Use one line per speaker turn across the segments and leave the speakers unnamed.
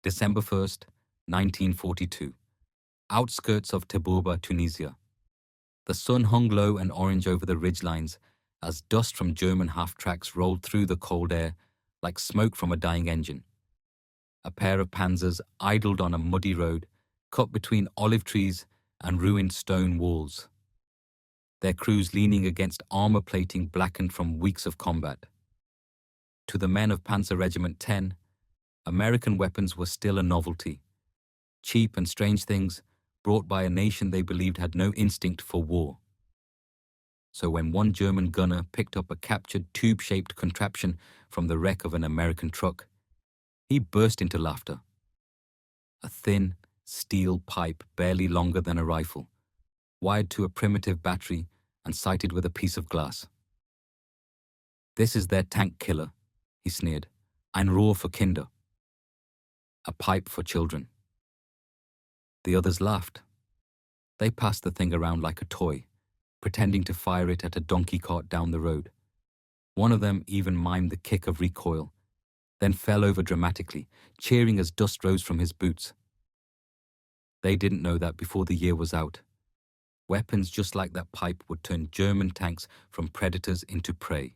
December 1st, 1942. Outskirts of Tebouba, Tunisia. The sun hung low and orange over the ridgelines as dust from German half-tracks rolled through the cold air like smoke from a dying engine. A pair of Panzers idled on a muddy road, cut between olive trees and ruined stone walls, their crews leaning against armor plating blackened from weeks of combat. To the men of Panzer Regiment 10, American weapons were still a novelty, cheap and strange things brought by a nation they believed had no instinct for war. So when one German gunner picked up a captured tube-shaped contraption from the wreck of an American truck, he burst into laughter. A thin, steel pipe barely longer than a rifle, wired to a primitive battery and sighted with a piece of glass. "This is their tank killer," he sneered. "Ein Rohr für Kinder." A pipe for children. The others laughed. They passed the thing around like a toy, pretending to fire it at a donkey cart down the road. One of them even mimed the kick of recoil, then fell over dramatically, cheering as dust rose from his boots. They didn't know that before the year was out, weapons just like that pipe would turn German tanks from predators into prey.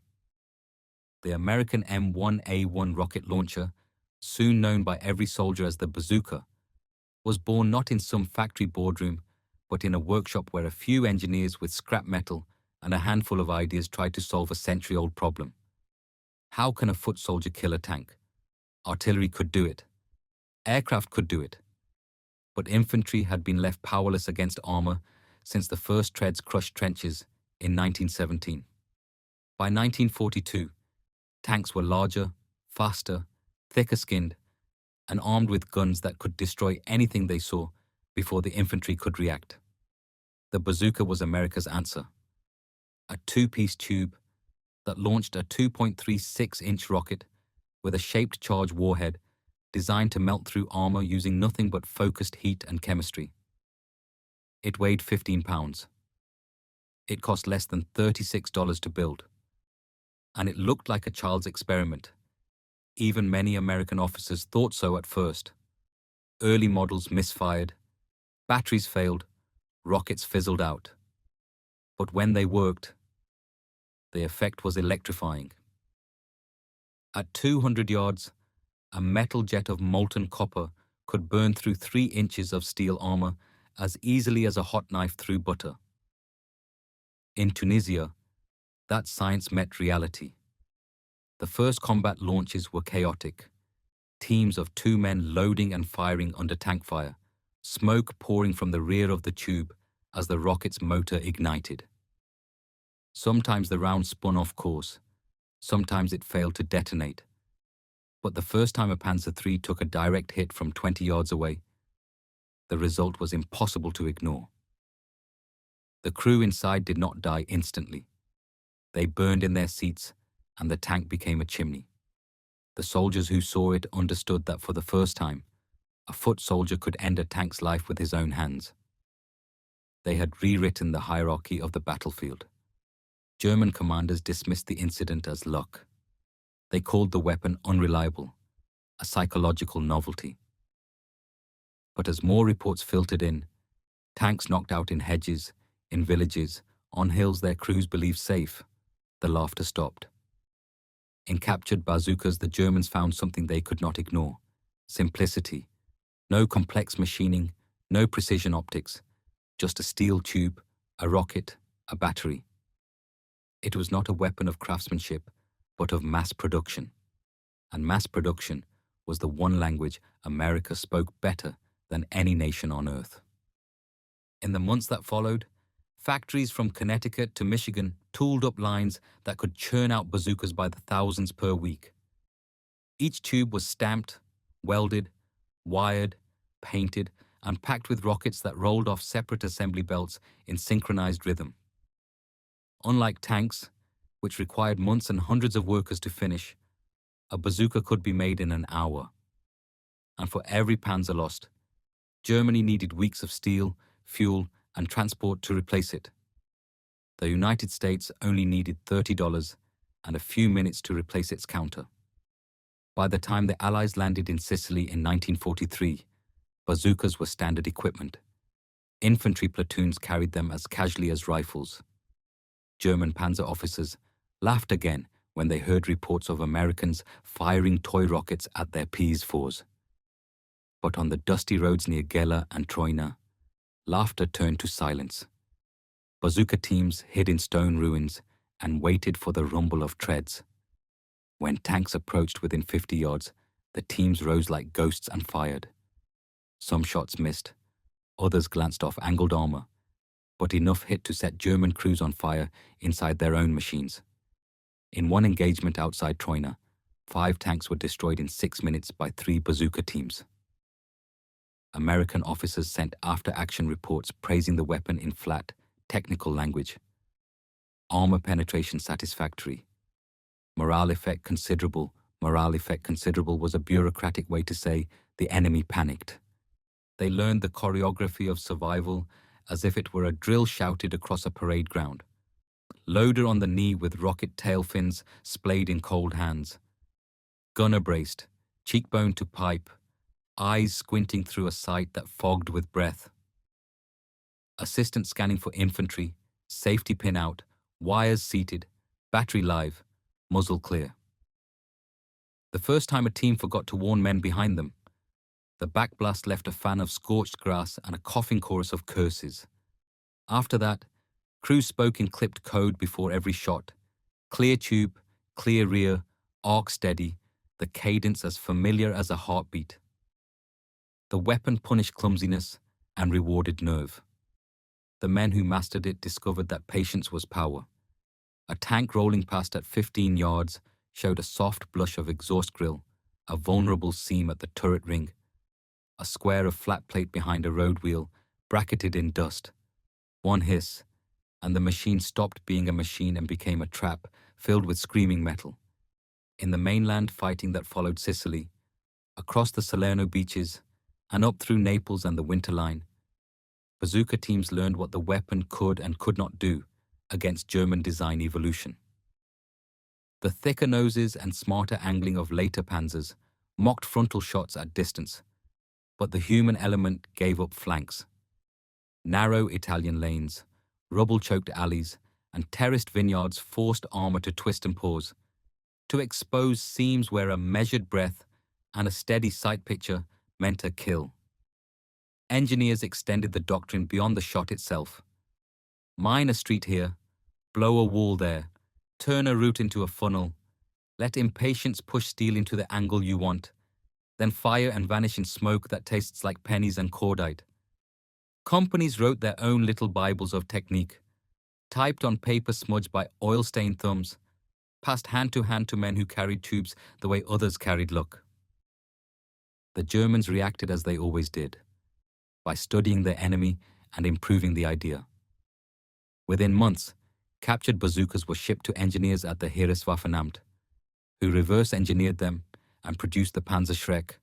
The American M1A1 rocket launcher, soon known by every soldier as the Bazooka, was born not in some factory boardroom, but in a workshop where a few engineers with scrap metal and a handful of ideas tried to solve a century-old problem. How can a foot soldier kill a tank? Artillery could do it. Aircraft could do it. But infantry had been left powerless against armor since the first treads crushed trenches in 1917. By 1942, tanks were larger, faster, thicker-skinned, and armed with guns that could destroy anything they saw before the infantry could react. The bazooka was America's answer. A two-piece tube that launched a 2.36-inch rocket with a shaped charge warhead designed to melt through armor using nothing but focused heat and chemistry. It weighed 15 pounds. It cost less than $36 to build. And it looked like a child's experiment. Even many American officers thought so at first. Early models misfired, batteries failed, rockets fizzled out. But when they worked, the effect was electrifying. At 200 yards, a metal jet of molten copper could burn through 3 inches of steel armor as easily as a hot knife through butter. In Tunisia, that science met reality. The first combat launches were chaotic. Teams of 2 men loading and firing under tank fire, smoke pouring from the rear of the tube as the rocket's motor ignited. Sometimes the round spun off course, sometimes it failed to detonate. But the first time a Panzer III took a direct hit from 20 yards away, the result was impossible to ignore. The crew inside did not die instantly. They burned in their seats, and the tank became a chimney. The soldiers who saw it understood that for the first time, a foot soldier could end a tank's life with his own hands. They had rewritten the hierarchy of the battlefield. German commanders dismissed the incident as luck. They called the weapon unreliable, a psychological novelty. But as more reports filtered in, tanks knocked out in hedges, in villages, on hills their crews believed safe, the laughter stopped. In captured bazookas, the Germans found something they could not ignore: simplicity. No complex machining, no precision optics, just a steel tube, a rocket, a battery. It was not a weapon of craftsmanship, but of mass production. And mass production was the one language America spoke better than any nation on earth. In the months that followed, factories from Connecticut to Michigan tooled up lines that could churn out bazookas by the thousands per week. Each tube was stamped, welded, wired, painted, and packed with rockets that rolled off separate assembly belts in synchronized rhythm. Unlike tanks, which required months and hundreds of workers to finish, a bazooka could be made in an hour. And for every Panzer lost, Germany needed weeks of steel, fuel, and transport to replace it. The United States only needed $30 and a few minutes to replace its counter. By the time the Allies landed in Sicily in 1943, bazookas were standard equipment. Infantry platoons carried them as casually as rifles. German Panzer officers laughed again when they heard reports of Americans firing toy rockets at their PS4s. But on the dusty roads near Gela and Troina, laughter turned to silence. Bazooka teams hid in stone ruins and waited for the rumble of treads. When tanks approached within 50 yards, the teams rose like ghosts and fired. Some shots missed, others glanced off angled armor, but enough hit to set German crews on fire inside their own machines. In one engagement outside Troina, 5 tanks were destroyed in 6 minutes by 3 bazooka teams. American officers sent after-action reports praising the weapon in flat, technical language. Armor penetration satisfactory. Morale effect considerable. Morale effect considerable was a bureaucratic way to say the enemy panicked. They learned the choreography of survival as if it were a drill shouted across a parade ground. Loader on the knee with rocket tail fins splayed in cold hands. Gunner braced, cheekbone to pipe, eyes squinting through a sight that fogged with breath. Assistant scanning for infantry, safety pin out, wires seated, battery live, muzzle clear. The first time a team forgot to warn men behind them, the backblast left a fan of scorched grass and a coughing chorus of curses. After that, crews spoke in clipped code before every shot. Clear tube, clear rear, arc steady, the cadence as familiar as a heartbeat. The weapon punished clumsiness and rewarded nerve. The men who mastered it discovered that patience was power. A tank rolling past at 15 yards showed a soft blush of exhaust grill, a vulnerable seam at the turret ring, a square of flat plate behind a road wheel, bracketed in dust. One hiss, and the machine stopped being a machine and became a trap filled with screaming metal. In the mainland fighting that followed Sicily, across the Salerno beaches, and up through Naples and the Winter Line, bazooka teams learned what the weapon could and could not do against German design evolution. The thicker noses and smarter angling of later Panzers mocked frontal shots at distance, but the human element gave up flanks. Narrow Italian lanes, rubble-choked alleys, and terraced vineyards forced armor to twist and pause, to expose seams where a measured breath and a steady sight picture meant a kill. Engineers extended the doctrine beyond the shot itself. Mine a street here, blow a wall there, turn a route into a funnel, let impatience push steel into the angle you want, then fire and vanish in smoke that tastes like pennies and cordite. Companies wrote their own little Bibles of technique, typed on paper smudged by oil-stained thumbs, passed hand to men who carried tubes the way others carried luck. The Germans reacted as they always did, by studying their enemy and improving the idea. Within months, captured bazookas were shipped to engineers at the Heereswaffenamt, who reverse-engineered them and produced the Panzer Schreck,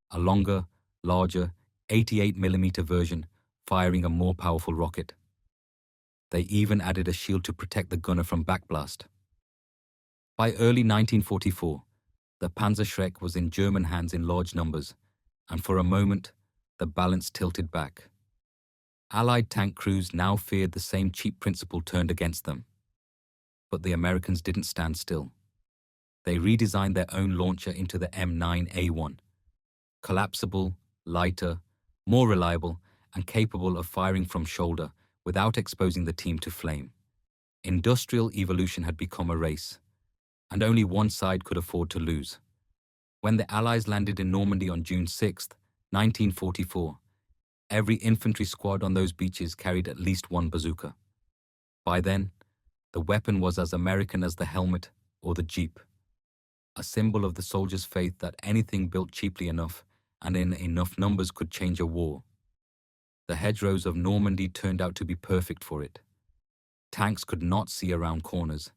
a longer, larger, 88mm version firing a more powerful rocket. They even added a shield to protect the gunner from backblast. By early 1944, the Panzer Schreck was in German hands in large numbers, and for a moment, the balance tilted back. Allied tank crews now feared the same cheap principle turned against them. But the Americans didn't stand still. They redesigned their own launcher into the M9A1, collapsible, lighter, more reliable, and capable of firing from shoulder without exposing the team to flame. Industrial evolution had become a race, and only one side could afford to lose. When the Allies landed in Normandy on June 6, 1944, every infantry squad on those beaches carried at least one bazooka. By then, the weapon was as American as the helmet or the jeep, a symbol of the soldier's faith that anything built cheaply enough and in enough numbers could change a war. The hedgerows of Normandy turned out to be perfect for it. Tanks could not see around corners.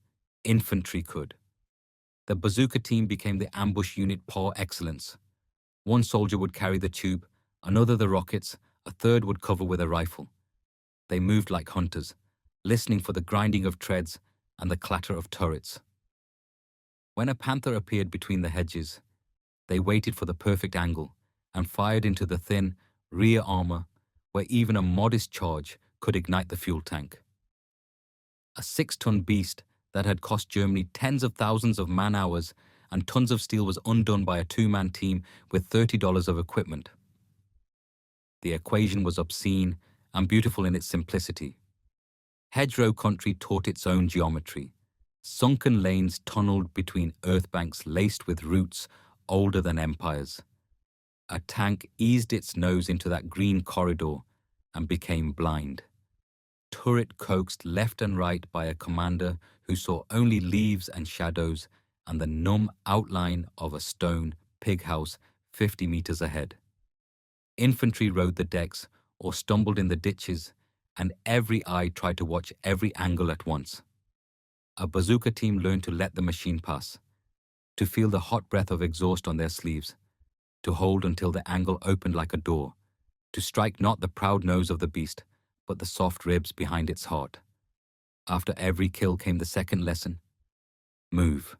Infantry could. The bazooka team became the ambush unit par excellence. One soldier would carry the tube, another the rockets, a third would cover with a rifle. They moved like hunters, listening for the grinding of treads and the clatter of turrets. When a panther appeared between the hedges, They waited for the perfect angle and fired into the thin rear armor where even a modest charge could ignite the fuel tank. A 6-ton beast that had cost Germany tens of thousands of man-hours and tons of steel was undone by a 2-man team with $30 of equipment. The equation was obscene and beautiful in its simplicity. Hedgerow country taught its own geometry. Sunken lanes tunneled between earth banks laced with roots older than empires. A tank eased its nose into that green corridor and became blind. Turret coaxed left and right by a commander who saw only leaves and shadows and the numb outline of a stone pig house 50 meters ahead. Infantry rode the decks or stumbled in the ditches, and every eye tried to watch every angle at once. A bazooka team learned to let the machine pass, to feel the hot breath of exhaust on their sleeves, to hold until the angle opened like a door, to strike not the proud nose of the beast, but the soft ribs behind its heart. After every kill came the second lesson: move.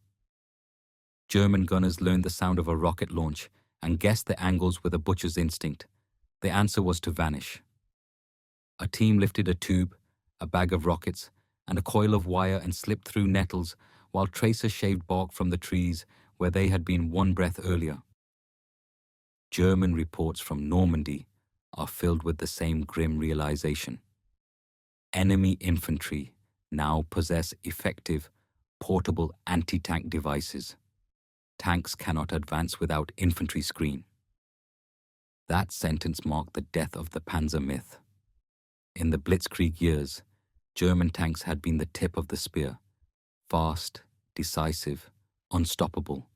German gunners learned the sound of a rocket launch and guessed the angles with a butcher's instinct. The answer was to vanish. A team lifted a tube, a bag of rockets, and a coil of wire and slipped through nettles while tracers shaved bark from the trees where they had been one breath earlier. German reports from Normandy are filled with the same grim realization. Enemy infantry now possess effective, portable anti-tank devices. Tanks cannot advance without infantry screen. That sentence marked the death of the Panzer myth. In the Blitzkrieg years, German tanks had been the tip of the spear, fast, decisive, unstoppable.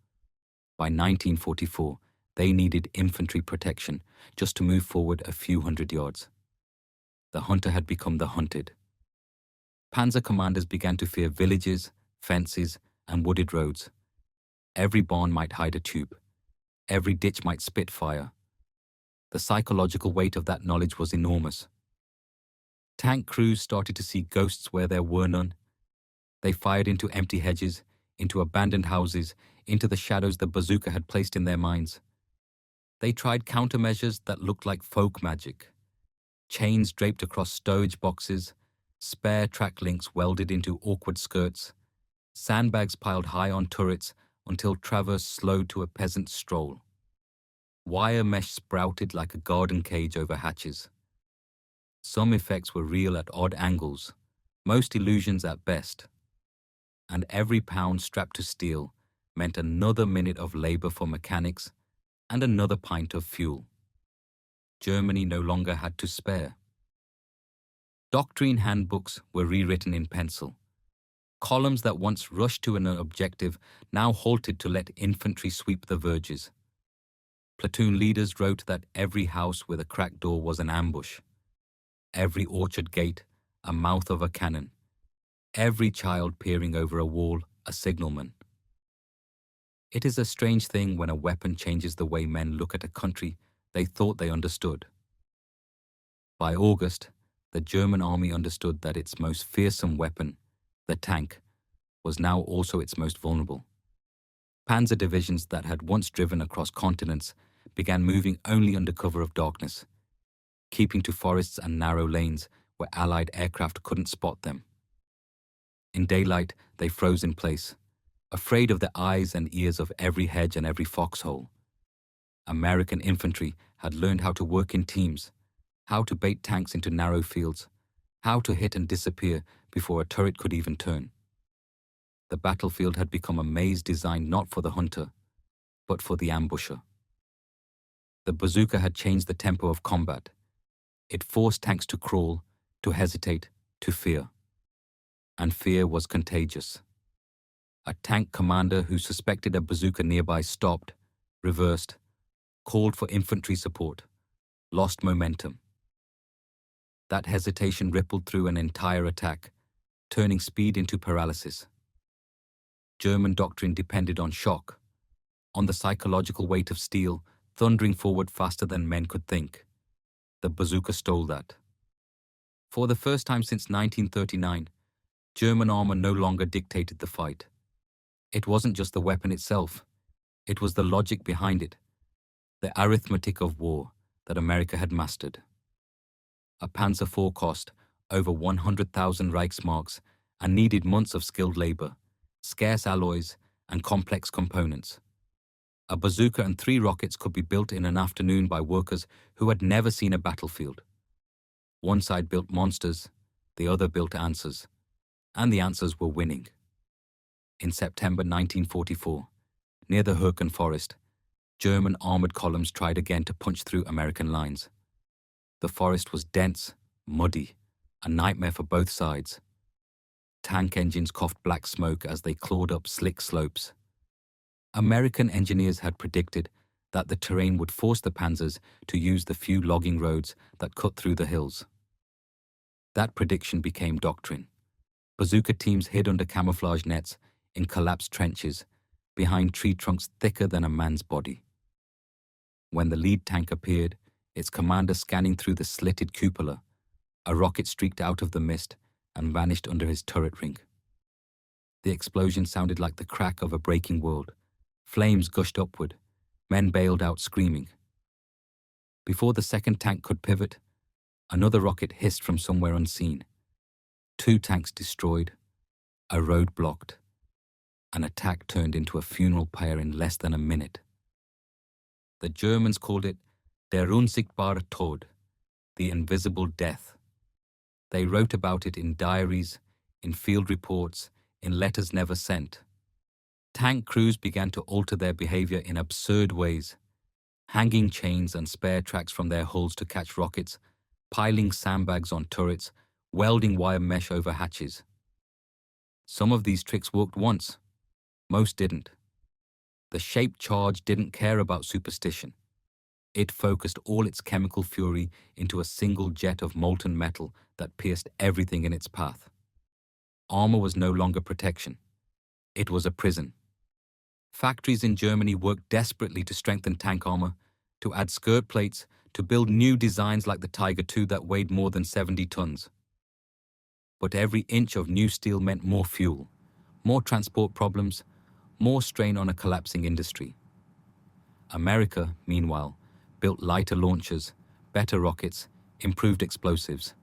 By 1944, they needed infantry protection just to move forward a few hundred yards. The hunter had become the hunted. Panzer commanders began to fear villages, fences, and wooded roads. Every barn might hide a tube. Every ditch might spit fire. The psychological weight of that knowledge was enormous. Tank crews started to see ghosts where there were none. They fired into empty hedges, into abandoned houses, into the shadows the bazooka had placed in their minds. They tried countermeasures that looked like folk magic. Chains draped across stowage boxes, spare track links welded into awkward skirts, sandbags piled high on turrets until traverse slowed to a peasant stroll. Wire mesh sprouted like a garden cage over hatches. Some effects were real at odd angles, most illusions at best. And every pound strapped to steel meant another minute of labor for mechanics and another pint of fuel. Germany no longer had to spare. Doctrine handbooks were rewritten in pencil. Columns that once rushed to an objective now halted to let infantry sweep the verges. Platoon leaders wrote that every house with a cracked door was an ambush. Every orchard gate, a mouth of a cannon. Every child peering over a wall, a signalman. It is a strange thing when a weapon changes the way men look at a country they thought they understood. By August, the German army understood that its most fearsome weapon, the tank, was now also its most vulnerable. Panzer divisions that had once driven across continents began moving only under cover of darkness, keeping to forests and narrow lanes where Allied aircraft couldn't spot them. In daylight, they froze in place, afraid of the eyes and ears of every hedge and every foxhole. American infantry had learned how to work in teams, how to bait tanks into narrow fields, how to hit and disappear before a turret could even turn. The battlefield had become a maze designed not for the hunter, but for the ambusher. The bazooka had changed the tempo of combat. It forced tanks to crawl, to hesitate, to fear. And fear was contagious. A tank commander who suspected a bazooka nearby stopped, reversed, called for infantry support, lost momentum. That hesitation rippled through an entire attack, turning speed into paralysis. German doctrine depended on shock, on the psychological weight of steel thundering forward faster than men could think. The bazooka stole that. For the first time since 1939, German armor no longer dictated the fight. It wasn't just the weapon itself. It was the logic behind it, the arithmetic of war that America had mastered. A Panzer IV cost over 100,000 Reichsmarks and needed months of skilled labor, scarce alloys, and complex components. A bazooka and 3 rockets could be built in an afternoon by workers who had never seen a battlefield. One side built monsters, the other built answers, and the answers were winning. In September 1944, near the Hürken forest, German armored columns tried again to punch through American lines. The forest was dense, muddy, a nightmare for both sides. Tank engines coughed black smoke as they clawed up slick slopes. American engineers had predicted that the terrain would force the Panzers to use the few logging roads that cut through the hills. That prediction became doctrine. Bazooka teams hid under camouflage nets, in collapsed trenches, behind tree trunks thicker than a man's body. When the lead tank appeared, its commander scanning through the slitted cupola, a rocket streaked out of the mist and vanished under his turret ring. The explosion sounded like the crack of a breaking world. Flames gushed upward. Men bailed out screaming. Before the second tank could pivot, another rocket hissed from somewhere unseen. 2 tanks destroyed, a road blocked. An attack turned into a funeral pyre in less than a minute. The Germans called it der unsichtbare Tod, the invisible death. They wrote about it in diaries, in field reports, in letters never sent. Tank crews began to alter their behavior in absurd ways, hanging chains and spare tracks from their hulls to catch rockets, piling sandbags on turrets, welding wire mesh over hatches. Some of these tricks worked once, most didn't. The shaped charge didn't care about superstition. It focused all its chemical fury into a single jet of molten metal that pierced everything in its path. Armor was no longer protection. It was a prison. Factories in Germany worked desperately to strengthen tank armor, to add skirt plates, to build new designs like the Tiger II that weighed more than 70 tons. But every inch of new steel meant more fuel, more transport problems, more strain on a collapsing industry. America, meanwhile, built lighter launchers, better rockets, improved explosives.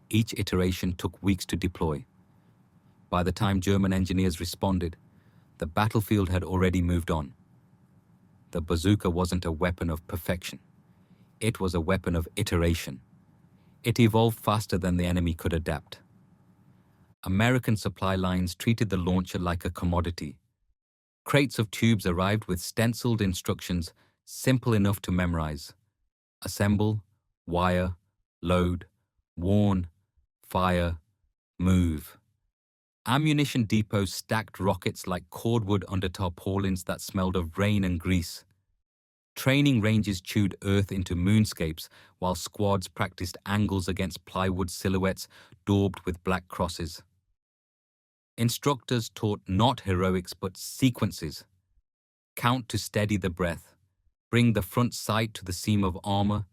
Each iteration took weeks to deploy. By the time German engineers responded, the battlefield had already moved on. The bazooka wasn't a weapon of perfection. It was a weapon of iteration. It evolved faster than the enemy could adapt. American supply lines treated the launcher like a commodity. Crates of tubes arrived with stenciled instructions simple enough to memorize. Assemble, wire, load, warn, fire, move. Ammunition depots stacked rockets like cordwood under tarpaulins that smelled of rain and grease. Training ranges chewed earth into moonscapes while squads practiced angles against plywood silhouettes daubed with black crosses. Instructors taught not heroics but sequences. Count to steady the breath. Bring the front sight to the seam of armor.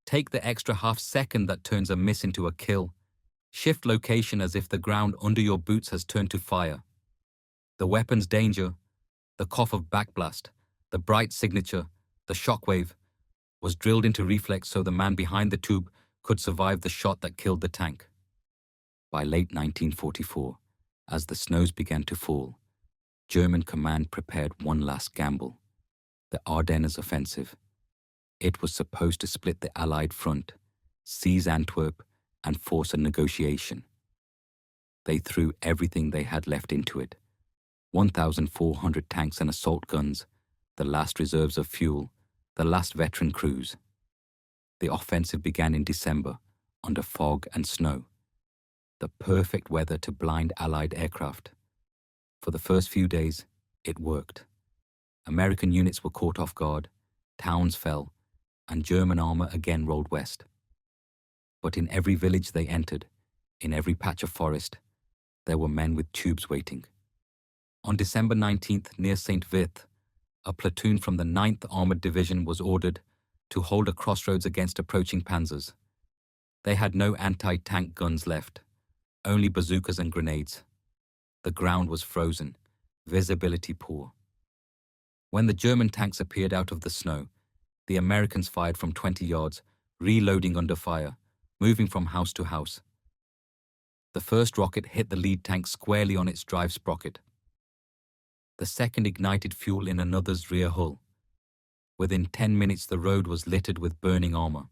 Take the extra half second that turns a miss into a kill. Shift location as if the ground under your boots has turned to fire. The weapon's danger, the cough of backblast, the bright signature, the shockwave, was drilled into reflex so the man behind the tube could survive the shot that killed the tank. By late 1944, as the snows began to fall, German command prepared one last gamble, the Ardennes offensive. It was supposed to split the Allied front, seize Antwerp, and force a negotiation. They threw everything they had left into it. 1,400 tanks and assault guns, the last reserves of fuel, the last veteran crews. The offensive began in December, under fog and snow. The perfect weather to blind Allied aircraft. For the first few days, it worked. American units were caught off guard, towns fell, and German armor again rolled west. But in every village they entered, in every patch of forest, there were men with tubes waiting. On December 19th, near St. Vith, a platoon from the 9th Armored Division was ordered to hold a crossroads against approaching panzers. They had no anti-tank guns left, only bazookas and grenades. The ground was frozen, visibility poor. When the German tanks appeared out of the snow, the Americans fired from 20 yards, reloading under fire, moving from house to house. The first rocket hit the lead tank squarely on its drive sprocket. The second ignited fuel in another's rear hull. Within 10 minutes, the road was littered with burning armor.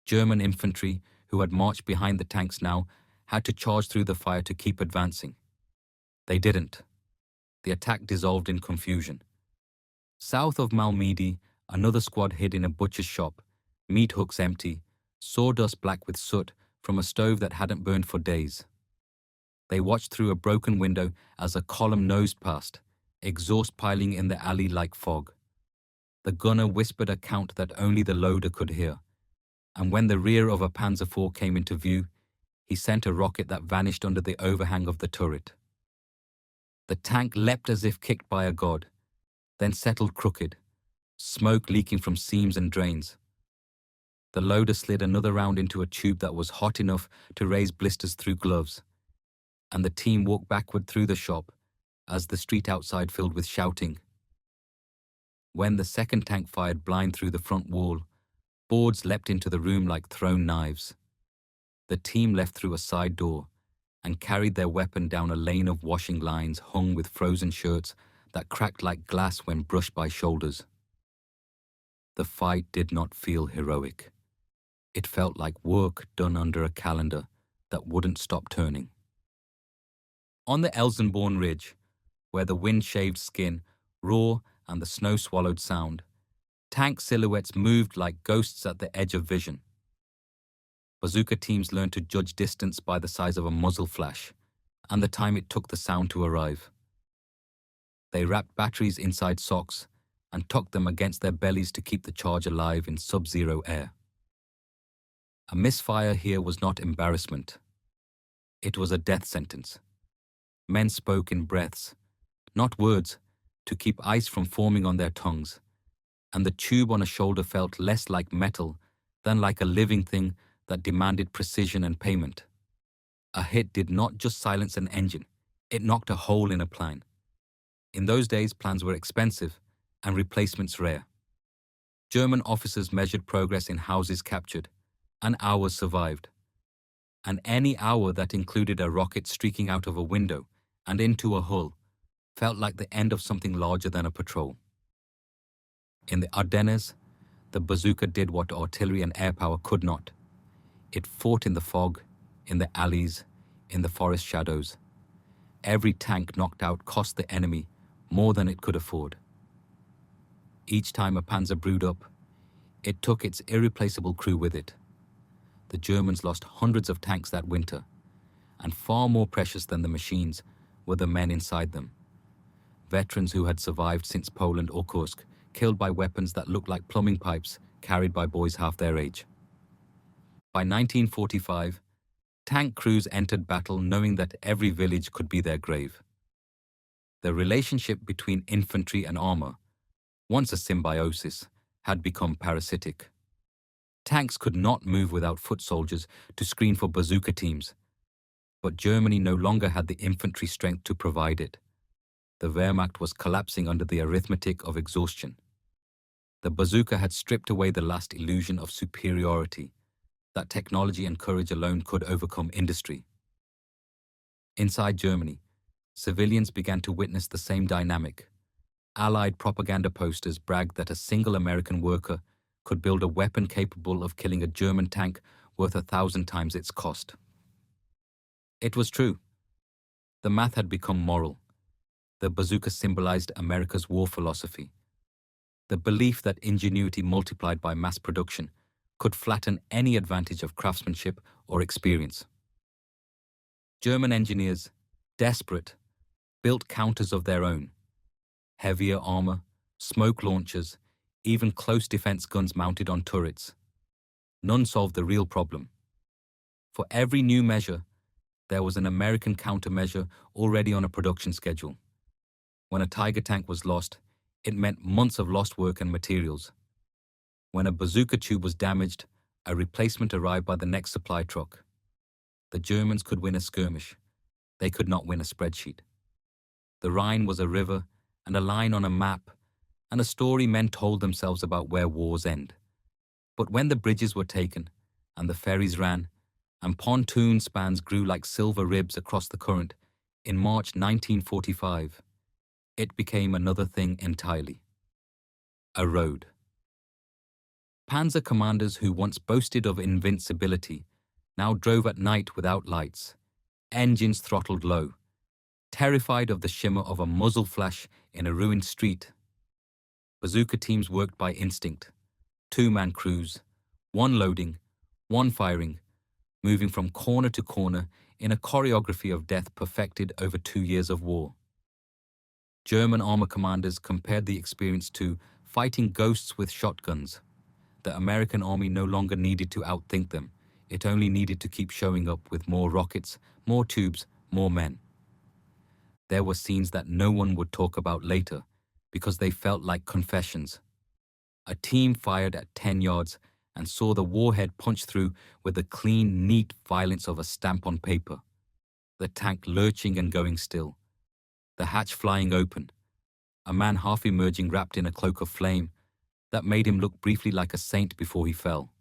German infantry, who had marched behind the tanks now, had to charge through the fire to keep advancing. They didn't. The attack dissolved in confusion. South of Malmedy, another squad hid in a butcher's shop, meat hooks empty, sawdust black with soot from a stove that hadn't burned for days. They watched through a broken window as a column nosed past, exhaust piling in the alley like fog. The gunner whispered a count that only the loader could hear, and when the rear of a Panzer IV came into view, he sent a rocket that vanished under the overhang of the turret. The tank leapt as if kicked by a god, then settled crooked, smoke leaking from seams and drains. The loader slid another round into a tube that was hot enough to raise blisters through gloves, and the team walked backward through the shop as the street outside filled with shouting. When the second tank fired blind through the front wall, boards leapt into the room like thrown knives. The team left through a side door and carried their weapon down a lane of washing lines hung with frozen shirts that cracked like glass when brushed by shoulders. The fight did not feel heroic. It felt like work done under a calendar that wouldn't stop turning. On the Elsenborn Ridge, where the wind-shaved skin, raw and the snow-swallowed sound, tank silhouettes moved like ghosts at the edge of vision. Bazooka teams learned to judge distance by the size of a muzzle flash and the time it took the sound to arrive. They wrapped batteries inside socks and tucked them against their bellies to keep the charge alive in sub-zero air. A misfire here was not embarrassment. It was a death sentence. Men spoke in breaths, not words, to keep ice from forming on their tongues, and the tube on a shoulder felt less like metal than like a living thing that demanded precision and payment. A hit did not just silence an engine, it knocked a hole in a plan. In those days, plans were expensive and replacements rare. German officers measured progress in houses captured, and hours survived. And any hour that included a rocket streaking out of a window and into a hull felt like the end of something larger than a patrol. In the Ardennes, the bazooka did what artillery and air power could not. It fought in the fog, in the alleys, in the forest shadows. Every tank knocked out cost the enemy more than it could afford. Each time a Panzer brewed up, it took its irreplaceable crew with it. The Germans lost hundreds of tanks that winter, and far more precious than the machines were the men inside them. Veterans who had survived since Poland or Kursk, killed by weapons that looked like plumbing pipes carried by boys half their age. By 1945, tank crews entered battle knowing that every village could be their grave. The relationship between infantry and armor, once a symbiosis, had become parasitic. Tanks could not move without foot soldiers to screen for bazooka teams, but Germany no longer had the infantry strength to provide it. The Wehrmacht was collapsing under the arithmetic of exhaustion. The bazooka had stripped away the last illusion of superiority, that technology and courage alone could overcome industry. Inside Germany, civilians began to witness the same dynamic. Allied propaganda posters bragged that a single American worker could build a weapon capable of killing a German tank worth 1,000 times its cost. It was true. The math had become moral. The bazooka symbolized America's war philosophy. The belief that ingenuity multiplied by mass production could flatten any advantage of craftsmanship or experience. German engineers, desperate, built counters of their own. Heavier armor, smoke launchers, even close defense guns mounted on turrets. None solved the real problem. For every new measure, there was an American countermeasure already on a production schedule. When a Tiger tank was lost, it meant months of lost work and materials. When a bazooka tube was damaged, a replacement arrived by the next supply truck. The Germans could win a skirmish. They could not win a spreadsheet. The Rhine was a river and a line on a map and a story men told themselves about where wars end. But when the bridges were taken, and the ferries ran, and pontoon spans grew like silver ribs across the current, in March 1945, it became another thing entirely. A road. Panzer commanders who once boasted of invincibility now drove at night without lights, engines throttled low, terrified of the shimmer of a muzzle flash in a ruined street. Bazooka teams worked by instinct, two-man crews, one loading, one firing, moving from corner to corner in a choreography of death perfected over 2 years of war. German armor commanders compared the experience to fighting ghosts with shotguns. The American army no longer needed to outthink them. It only needed to keep showing up with more rockets, more tubes, more men. There were scenes that no one would talk about later because they felt like confessions. A team fired at 10 yards and saw the warhead punch through with the clean, neat violence of a stamp on paper. The tank lurching and going still. The hatch flying open. A man half emerging wrapped in a cloak of flame that made him look briefly like a saint before he fell.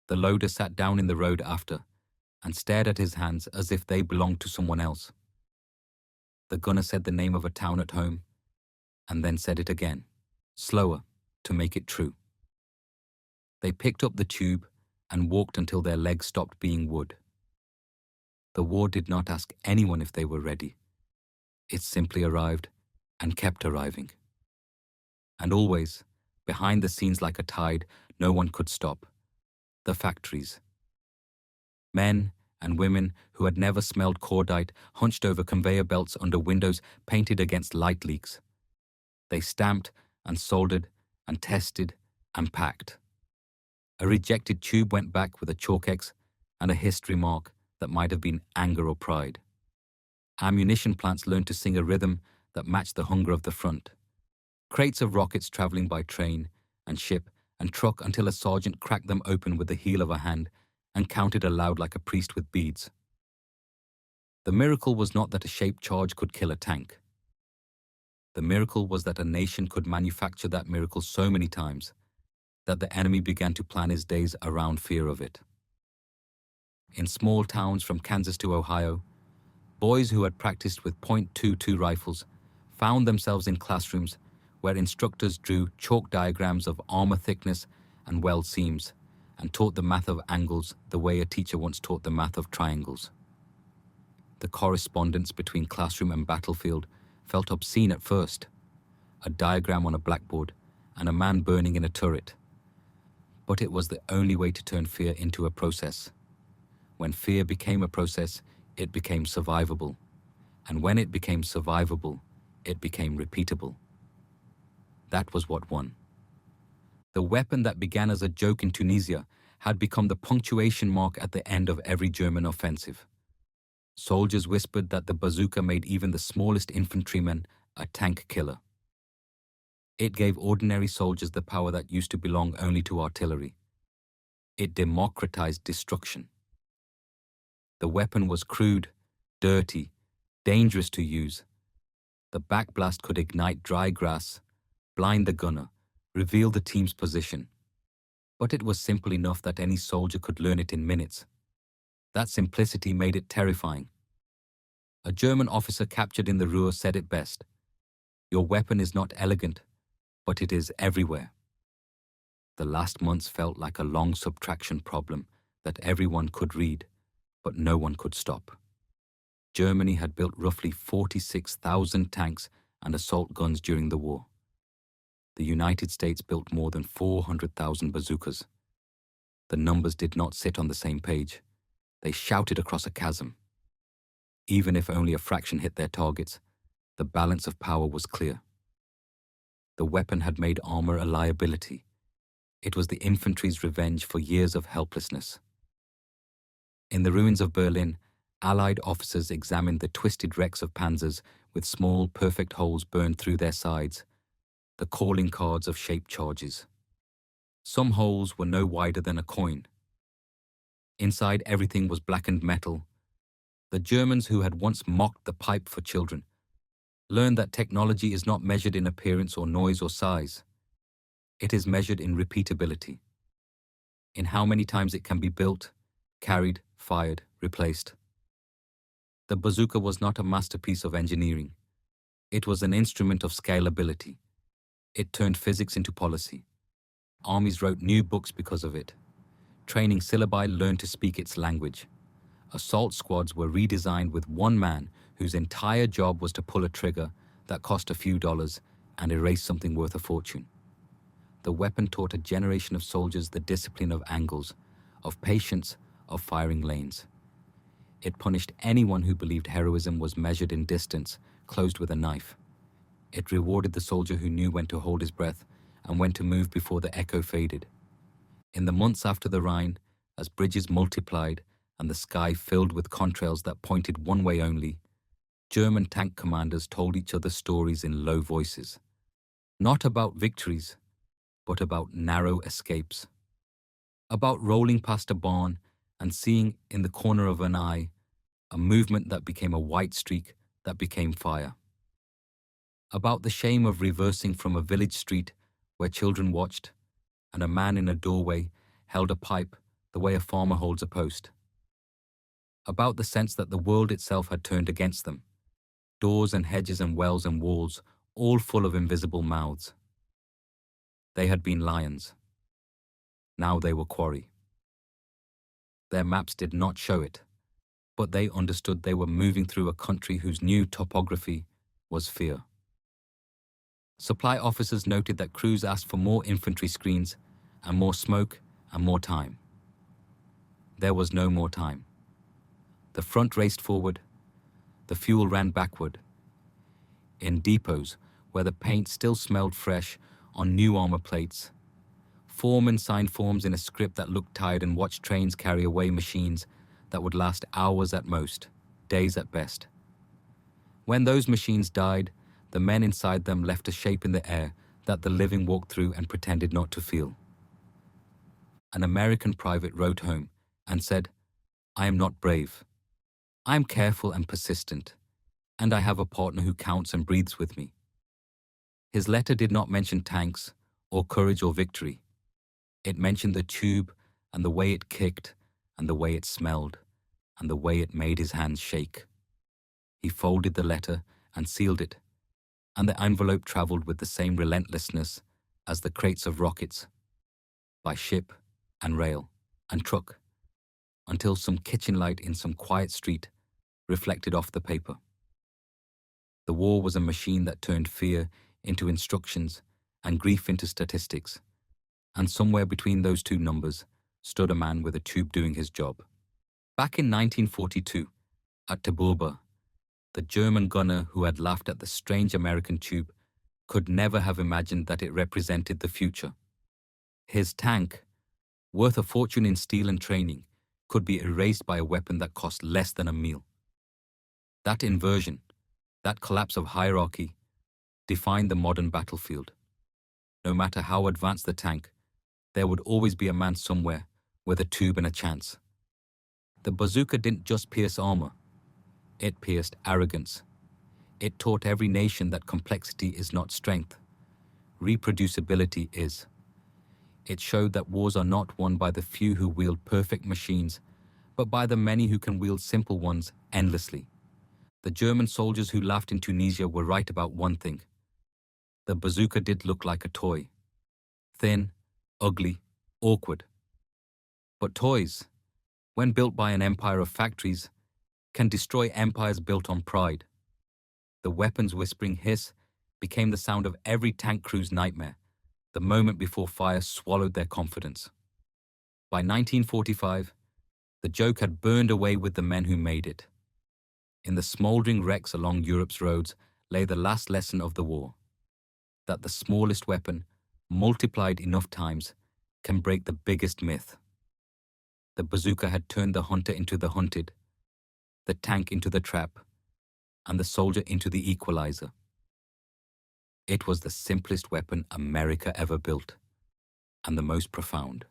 The loader sat down in the road after and stared at his hands as if they belonged to someone else. The gunner said the name of a town at home and then said it again, slower, to make it true. They picked up the tube and walked until their legs stopped being wood. The war did not ask anyone if they were ready. It simply arrived and kept arriving. And always, behind the scenes like a tide, no one could stop. The factories. Men and women who had never smelled cordite hunched over conveyor belts under windows painted against light leaks. They stamped and soldered and tested and packed. A rejected tube went back with a chalk X and a history mark that might have been anger or pride. Ammunition plants learned to sing a rhythm that matched the hunger of the front. Crates of rockets traveling by train and ship and truck until a sergeant cracked them open with the heel of a hand and counted aloud like a priest with beads. The miracle was not that a shaped charge could kill a tank. The miracle was that a nation could manufacture that miracle so many times that the enemy began to plan his days around fear of it. In small towns from Kansas to Ohio, boys who had practiced with .22 rifles found themselves in classrooms where instructors drew chalk diagrams of armor thickness and weld seams and taught the math of angles the way a teacher once taught the math of triangles. The correspondence between classroom and battlefield felt obscene at first. A diagram on a blackboard and a man burning in a turret. But it was the only way to turn fear into a process. When fear became a process, it became survivable. And when it became survivable, it became repeatable. That was what won. The weapon that began as a joke in Tunisia had become the punctuation mark at the end of every German offensive. Soldiers whispered that the bazooka made even the smallest infantryman a tank killer. It gave ordinary soldiers the power that used to belong only to artillery. It democratized destruction. The weapon was crude, dirty, dangerous to use. The backblast could ignite dry grass, blind the gunner, reveal the team's position. But it was simple enough that any soldier could learn it in minutes. That simplicity made it terrifying. A German officer captured in the Ruhr said it best. Your weapon is not elegant, but it is everywhere. The last months felt like a long subtraction problem that everyone could read, but no one could stop. Germany had built roughly 46,000 tanks and assault guns during the war. The United States built more than 400,000 bazookas. The numbers did not sit on the same page. They shouted across a chasm. Even if only a fraction hit their targets, the balance of power was clear. The weapon had made armor a liability. It was the infantry's revenge for years of helplessness. In the ruins of Berlin, Allied officers examined the twisted wrecks of panzers with small, perfect holes burned through their sides, the calling cards of shaped charges. Some holes were no wider than a coin. Inside, everything was blackened metal. The Germans who had once mocked the pipe for children learned that technology is not measured in appearance or noise or size. It is measured in repeatability, in how many times it can be built, carried, fired, replaced. The bazooka was not a masterpiece of engineering. It was an instrument of scalability. It turned physics into policy. Armies wrote new books because of it. Training syllabi learned to speak its language. Assault squads were redesigned with one man whose entire job was to pull a trigger that cost a few dollars and erase something worth a fortune. The weapon taught a generation of soldiers the discipline of angles, of patience, of firing lanes. It punished anyone who believed heroism was measured in distance, closed with a knife. It rewarded the soldier who knew when to hold his breath and when to move before the echo faded. In the months after the Rhine, as bridges multiplied and the sky filled with contrails that pointed one way only, German tank commanders told each other stories in low voices. Not about victories, but about narrow escapes. About rolling past a barn and seeing in the corner of an eye a movement that became a white streak that became fire. About the shame of reversing from a village street where children watched and a man in a doorway held a pipe the way a farmer holds a post. About the sense that the world itself had turned against them, doors and hedges and wells and walls, all full of invisible mouths. They had been lions. Now they were quarry. Their maps did not show it, but they understood they were moving through a country whose new topography was fear. Supply officers noted that crews asked for more infantry screens and more smoke and more time. There was no more time. The front raced forward. The fuel ran backward. In depots, where the paint still smelled fresh on new armor plates, foremen signed forms in a script that looked tired and watched trains carry away machines that would last hours at most, days at best. When those machines died, the men inside them left a shape in the air that the living walked through and pretended not to feel. An American private wrote home and said, "I am not brave. I am careful and persistent, and I have a partner who counts and breathes with me." His letter did not mention tanks or courage or victory. It mentioned the tube and the way it kicked and the way it smelled and the way it made his hands shake. He folded the letter and sealed it, and the envelope traveled with the same relentlessness as the crates of rockets, by ship and rail and truck, until some kitchen light in some quiet street reflected off the paper. The war was a machine that turned fear into instructions and grief into statistics, and somewhere between those two numbers stood a man with a tube doing his job. Back in 1942, at Taburba, the German gunner who had laughed at the strange American tube could never have imagined that it represented the future. His tank, worth a fortune in steel and training, could be erased by a weapon that cost less than a meal. That inversion, that collapse of hierarchy, defined the modern battlefield. No matter how advanced the tank, there would always be a man somewhere with a tube and a chance. The bazooka didn't just pierce armor. It pierced arrogance. It taught every nation that complexity is not strength. Reproducibility is. It showed that wars are not won by the few who wield perfect machines, but by the many who can wield simple ones endlessly. The German soldiers who laughed in Tunisia were right about one thing. The bazooka did look like a toy. Thin, ugly, awkward. But toys, when built by an empire of factories, can destroy empires built on pride. The weapon's whispering hiss became the sound of every tank crew's nightmare, the moment before fire swallowed their confidence. By 1945, the joke had burned away with the men who made it. In the smouldering wrecks along Europe's roads lay the last lesson of the war, that the smallest weapon, multiplied enough times, can break the biggest myth. The bazooka had turned the hunter into the hunted, the tank into the trap, and the soldier into the equalizer. It was the simplest weapon America ever built, and the most profound.